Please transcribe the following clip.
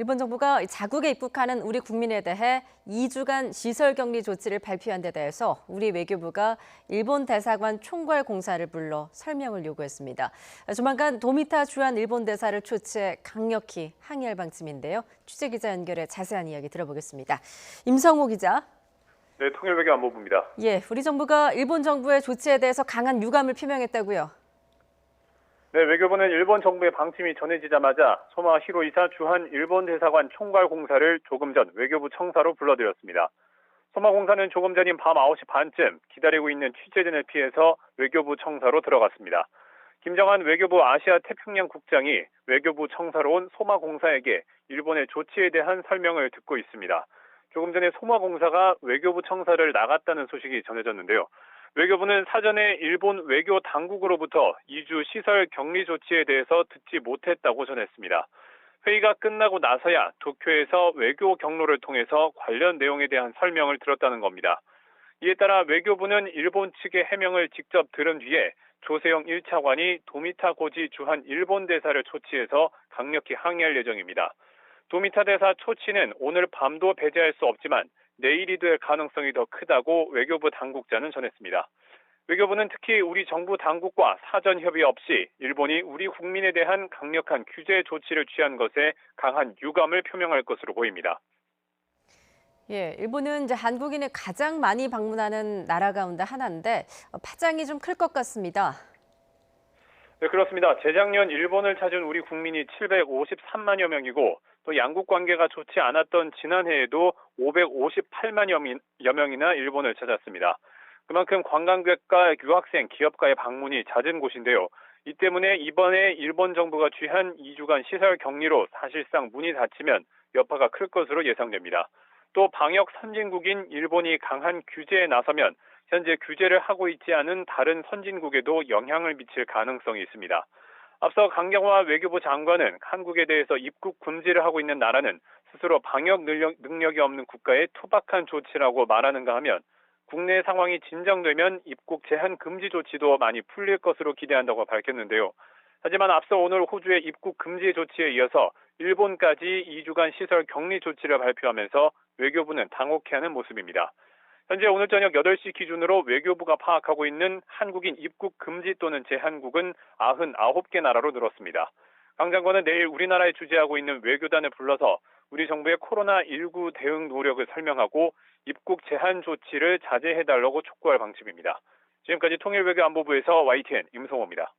일본 정부가 자국에 입국하는 우리 국민에 대해 2주간 시설격리 조치를 발표한 데 대해서 우리 외교부가 일본 대사관 총괄 공사를 불러 설명을 요구했습니다. 조만간 도미타 주한 일본 대사를 초치해 강력히 항의할 방침인데요. 취재기자 연결해 자세한 이야기 들어보겠습니다. 임성호 기자. 네, 통일외교안보부입니다. 우리 정부가 일본 정부의 조치에 대해서 강한 유감을 표명했다고요. 네, 외교부는 일본 정부의 방침이 전해지자마자 소마 히로이사 주한 일본 대사관 총괄 공사를 조금 전 외교부 청사로 불러들였습니다. 소마 공사는 조금 전인 밤 9시 반쯤 기다리고 있는 취재진을 피해서 외교부 청사로 들어갔습니다. 김정한 외교부 아시아 태평양 국장이 외교부 청사로 온 소마 공사에게 일본의 조치에 대한 설명을 듣고 있습니다. 조금 전에 소마 공사가 외교부 청사를 나갔다는 소식이 전해졌는데요. 외교부는 사전에 일본 외교 당국으로부터 2주 시설 격리 조치에 대해서 듣지 못했다고 전했습니다. 회의가 끝나고 나서야 도쿄에서 외교 경로를 통해서 관련 내용에 대한 설명을 들었다는 겁니다. 이에 따라 외교부는 일본 측의 해명을 직접 들은 뒤에 조세영 1차관이 도미타 고지 주한 일본 대사를 초치해서 강력히 항의할 예정입니다. 도미타 대사 초치는 오늘 밤도 배제할 수 없지만 내일이 될 가능성이 더 크다고 외교부 당국자는 전했습니다. 외교부는 특히 우리 정부 당국과 사전 협의 없이 일본이 우리 국민에 대한 강력한 규제 조치를 취한 것에 강한 유감을 표명할 것으로 보입니다. 일본은 이제 한국인이 가장 많이 방문하는 나라 가운데 하나인데 파장이 좀 클 것 같습니다. 네, 그렇습니다. 재작년 일본을 찾은 우리 국민이 753만여 명이고 또 양국 관계가 좋지 않았던 지난해에도 558만여 명이나 일본을 찾았습니다. 그만큼 관광객과 유학생, 기업가의 방문이 잦은 곳인데요. 이 때문에 이번에 일본 정부가 취한 2주간 시설 격리로 사실상 문이 닫히면 여파가 클 것으로 예상됩니다. 또 방역 선진국인 일본이 강한 규제에 나서면 현재 규제를 하고 있지 않은 다른 선진국에도 영향을 미칠 가능성이 있습니다. 앞서 강경화 외교부 장관은 한국에 대해서 입국 금지를 하고 있는 나라는 스스로 방역 능력이 없는 국가의 투박한 조치라고 말하는가 하면 국내 상황이 진정되면 입국 제한 금지 조치도 많이 풀릴 것으로 기대한다고 밝혔는데요. 하지만 앞서 오늘 호주의 입국 금지 조치에 이어서 일본까지 2주간 시설 격리 조치를 발표하면서 외교부는 당혹해하는 모습입니다. 현재 오늘 저녁 8시 기준으로 외교부가 파악하고 있는 한국인 입국 금지 또는 제한국은 99개 나라로 늘었습니다. 강 장관은 내일 우리나라에 주재하고 있는 외교단을 불러서 우리 정부의 코로나19 대응 노력을 설명하고 입국 제한 조치를 자제해달라고 촉구할 방침입니다. 지금까지 통일외교안보부에서 YTN 임성호입니다.